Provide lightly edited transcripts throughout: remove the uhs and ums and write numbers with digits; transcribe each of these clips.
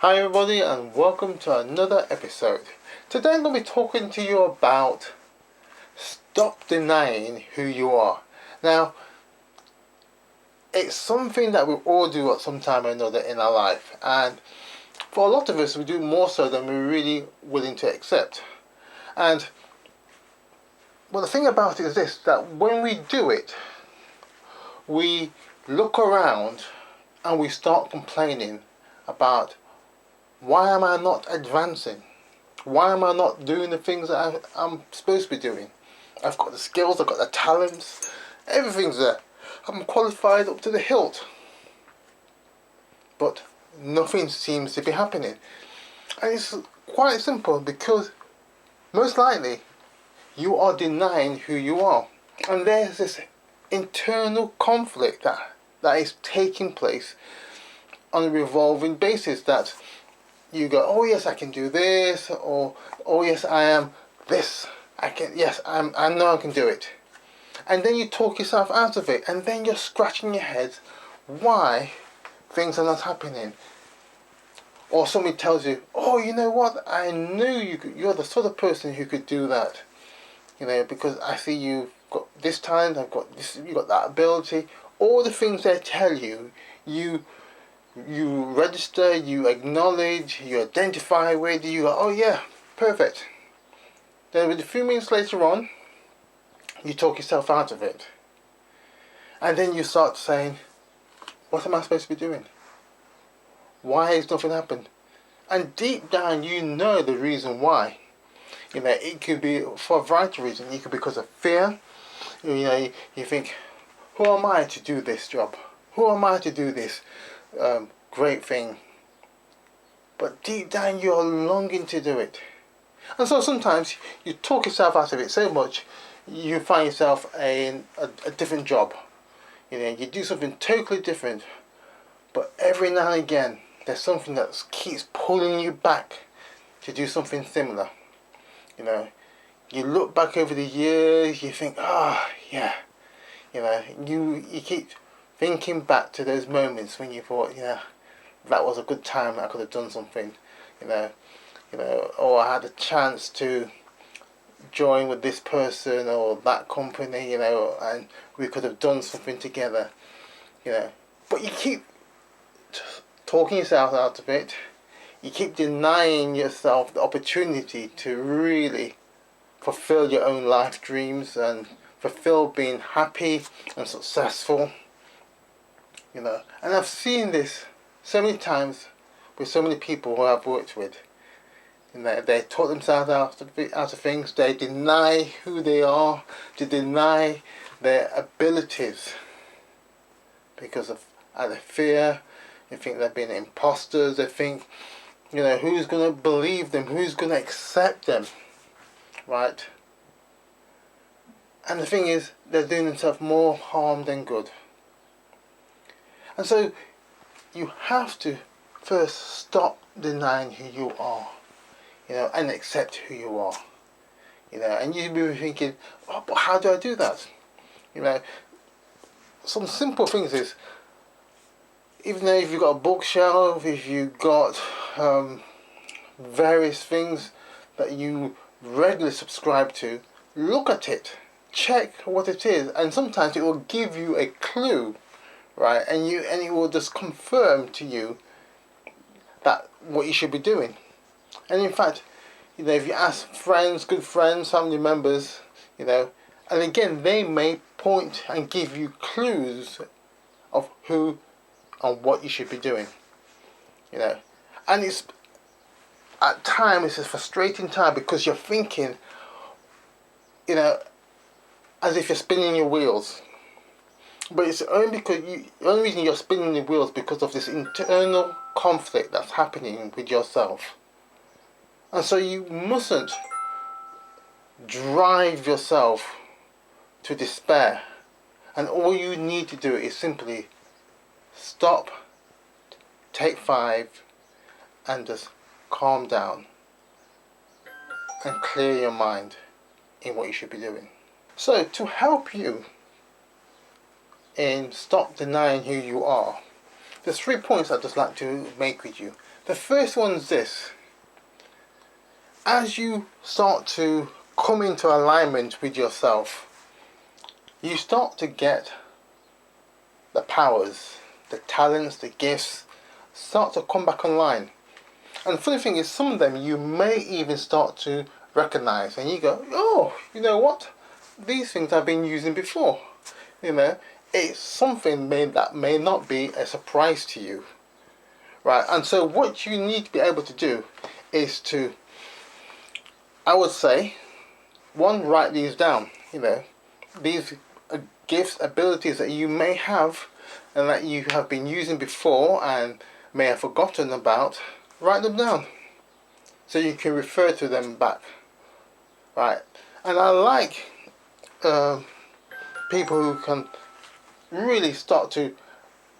Hi everybody and welcome to another episode. Today I'm going to be talking to you about stop denying who you are. Now, it's something that we all do at some time or another in our life, and for a lot of us we do more so than we're really willing to accept. And well, the thing about it is this, that when we do it, we look around and we start complaining about why am I not advancing? Why am I not doing the things that I'm supposed to be doing? I've got the skills, I've got the talents, everything's there. I'm qualified up to the hilt. But nothing seems to be happening. And it's quite simple because most likely you are denying who you are. And there's this internal conflict that is taking place on a revolving basis, that you go, oh yes, I can do this, or oh yes, I am this. I know I can do it. And then you talk yourself out of it, and then you're scratching your head why things are not happening. Or somebody tells you, oh, you know what, I knew you're the sort of person who could do that. Because I see you've got this talent, I've got this, you've got that ability. All the things they tell you, you register, you acknowledge, you identify with, you go, oh yeah, perfect. Then with a few minutes later on, you talk yourself out of it. And then you start saying, what am I supposed to be doing? Why has nothing happened? And deep down you know the reason why. It could be for a variety of reasons. It could be because of fear. You think, who am I to do this job? Who am I to do this great thing? But deep down you're longing to do it. And so sometimes you talk yourself out of it so much, you find yourself in a different job. You do something totally different, but every now and again there's something that keeps pulling you back to do something similar. You look back over the years, you think, yeah. You keep thinking back to those moments when you thought, that was a good time, I could have done something, or I had a chance to join with this person or that company, and we could have done something together, But you keep talking yourself out of it. You keep denying yourself the opportunity to really fulfill your own life dreams and fulfill being happy and successful. And I've seen this so many times with so many people who I've worked with. They talk themselves out of things. They deny who they are. They deny their abilities because of either fear. They think they're being imposters. They think, who's going to believe them? Who's going to accept them? Right? And the thing is, they're doing themselves more harm than good. And so you have to first stop denying who you are, and accept who you are. And you'll be thinking, oh, but how do I do that? Some simple things is, even though if you've got a bookshelf, if you've got various things that you regularly subscribe to, look at it, check what it is, and sometimes it will give you a clue, right? And it will just confirm to you that what you should be doing. And in fact, if you ask friends, good friends, family members, and again, they may point and give you clues of who and what you should be doing. And it's at times it's a frustrating time because you're thinking, as if you're spinning your wheels. But it's only the only reason you're spinning the wheels because of this internal conflict that's happening with yourself. And so you mustn't drive yourself to despair. And all you need to do is simply stop, take 5, and just calm down and clear your mind in what you should be doing. So to help you in stop denying who you are, there's 3 points I'd just like to make with you. The first one is this. As you start to come into alignment with yourself, you start to get the powers, the talents, the gifts start to come back online. And the funny thing is, some of them you may even start to recognize, and you go, oh, you know what? These things I've been using before. You know, it's something that may not be a surprise to you. Right? And so what you need to be able to do is to, I would say, one, write these down. You know, these gifts, abilities that you may have and that you have been using before and may have forgotten about, write them down so you can refer to them back. Right? And I like people who can really start to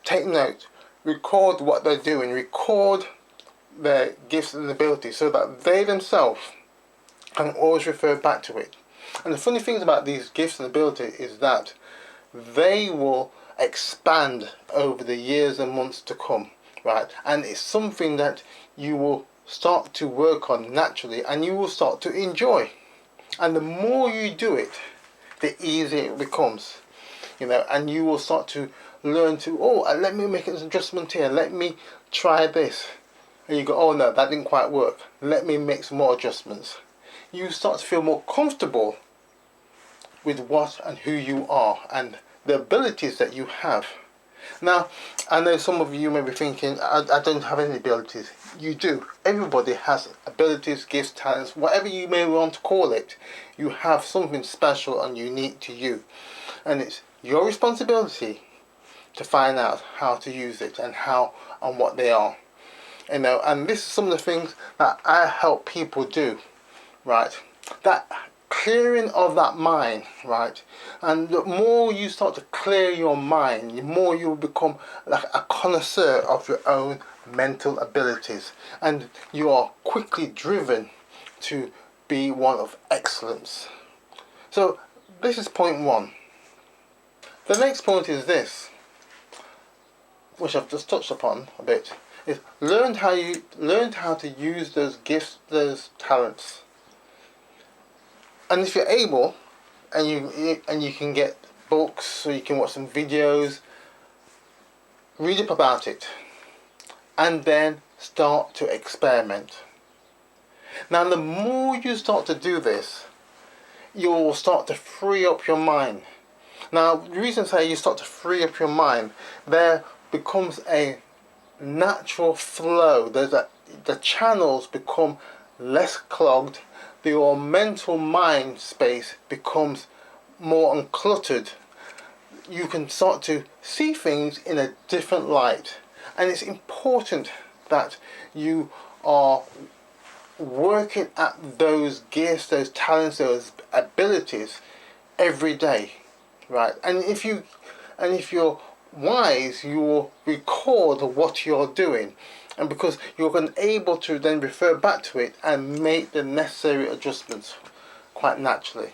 take note, record what they're doing, record their gifts and abilities so that they themselves can always refer back to it. And the funny things about these gifts and abilities is that they will expand over the years and months to come, right? And it's something that you will start to work on naturally and you will start to enjoy. And the more you do it, the easier it becomes, you know, and you will start to learn to, let me make an adjustment here, let me try this. And you go, oh no, that didn't quite work, let me make some more adjustments. You start to feel more comfortable with what and who you are and the abilities that you have. Now, I know some of you may be thinking, I don't have any abilities. You do. Everybody has abilities, gifts, talents, whatever you may want to call it. You have something special and unique to you. And it's your responsibility to find out how to use it and how and what they are. You know, and this is some of the things that I help people do, right? That clearing of that mind, right? And the more you start to clear your mind, the more you will become like a connoisseur of your own mental abilities, and you are quickly driven to be one of excellence. So this is point one. The next point is this, which I've just touched upon a bit, is learn how to use those gifts, those talents. And if you're able, and you can get books, or you can watch some videos, read up about it, and then start to experiment. Now, the more you start to do this, you'll start to free up your mind. Now, the reason I say you start to free up your mind, there becomes a natural flow. The channels become less clogged. Your mental mind space becomes more uncluttered. You can start to see things in a different light. And it's important that you are working at those gifts, those talents, those abilities every day, right? And if you're wise, you will record what you're doing. And because you're able to then refer back to it and make the necessary adjustments quite naturally.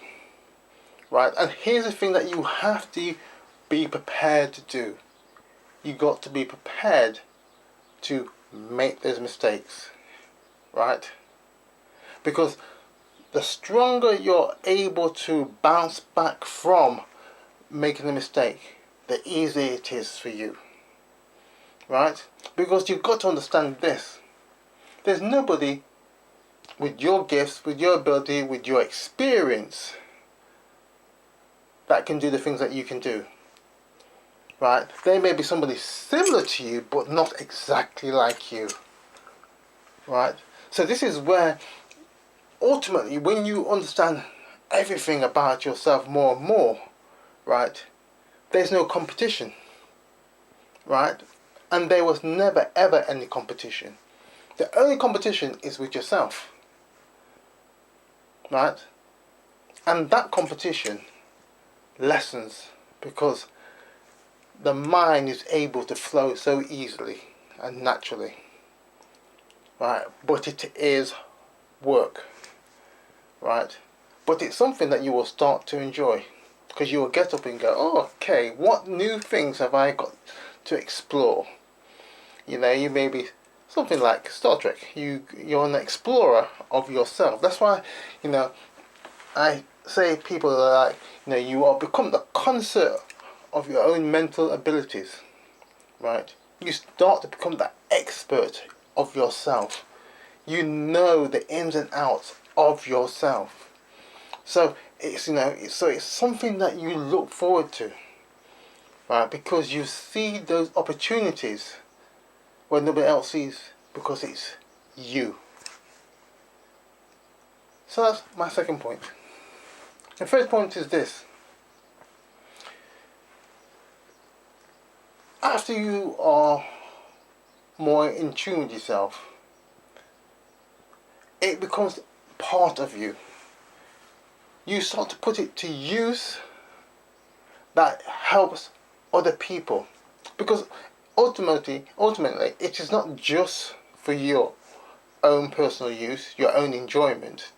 Right? And here's the thing that you have to be prepared to do. You got to be prepared to make those mistakes. Right? Because the stronger you're able to bounce back from making a mistake, the easier it is for you. Right? Because you've got to understand this. There's nobody with your gifts, with your ability, with your experience that can do the things that you can do. Right? There may be somebody similar to you, but not exactly like you. Right? So this is where, ultimately, when you understand everything about yourself more and more, right, there's no competition. Right? And there was never ever any competition. The only competition is with yourself. Right? And that competition lessens because the mind is able to flow so easily and naturally. Right? But it is work. Right? But it's something that you will start to enjoy. Because you will get up and go, oh, okay, what new things have I got to explore? You know, you may be something like Star Trek. You're an explorer of yourself. That's why, I say people are like, you are become the connoisseur of your own mental abilities, right? You start to become the expert of yourself. You know the ins and outs of yourself. So it's something that you look forward to, right? Because you see those opportunities when nobody else sees, because it's you. So that's my second point. The first point is this. After you are more in tune with yourself, it becomes part of you. You start to put it to use that helps other people. Because ultimately, it is not just for your own personal use, your own enjoyment,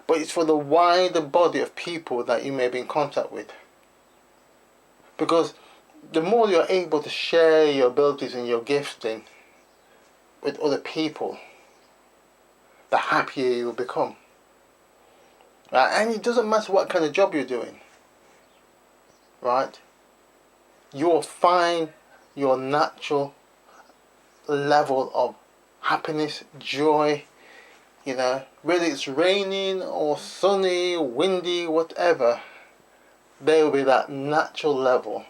but it's for the wider body of people that you may be in contact with. Because the more you're able to share your abilities and your gifting with other people, the happier you will become. Right? And it doesn't matter what kind of job you're doing. Right? You'll find your natural level of happiness, joy, whether it's raining or sunny, windy, whatever, there will be that natural level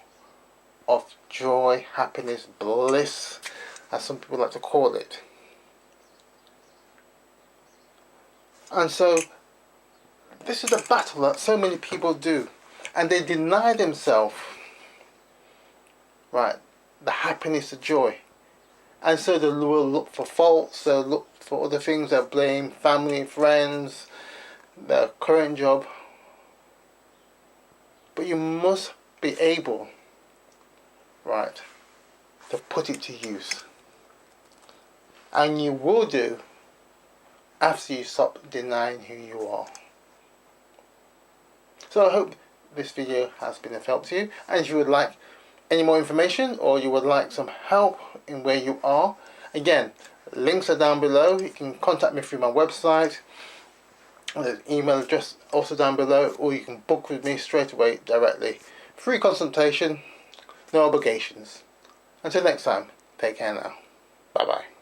of joy, happiness, bliss, as some people like to call it. And so, this is a battle that so many people do, and they deny themselves, right, the happiness, the joy. And so they will look for faults, they'll look for other things, they'll blame family, friends, their current job. But you must be able, right, to put it to use. And you will do after you stop denying who you are. So I hope this video has been of help to you. And if you would like any more information, or you would like some help in where you are, again, links are down below. You can contact me through my website. There's an email address also down below, or you can book with me straight away directly. Free consultation, no obligations. Until next time, take care now. Bye bye.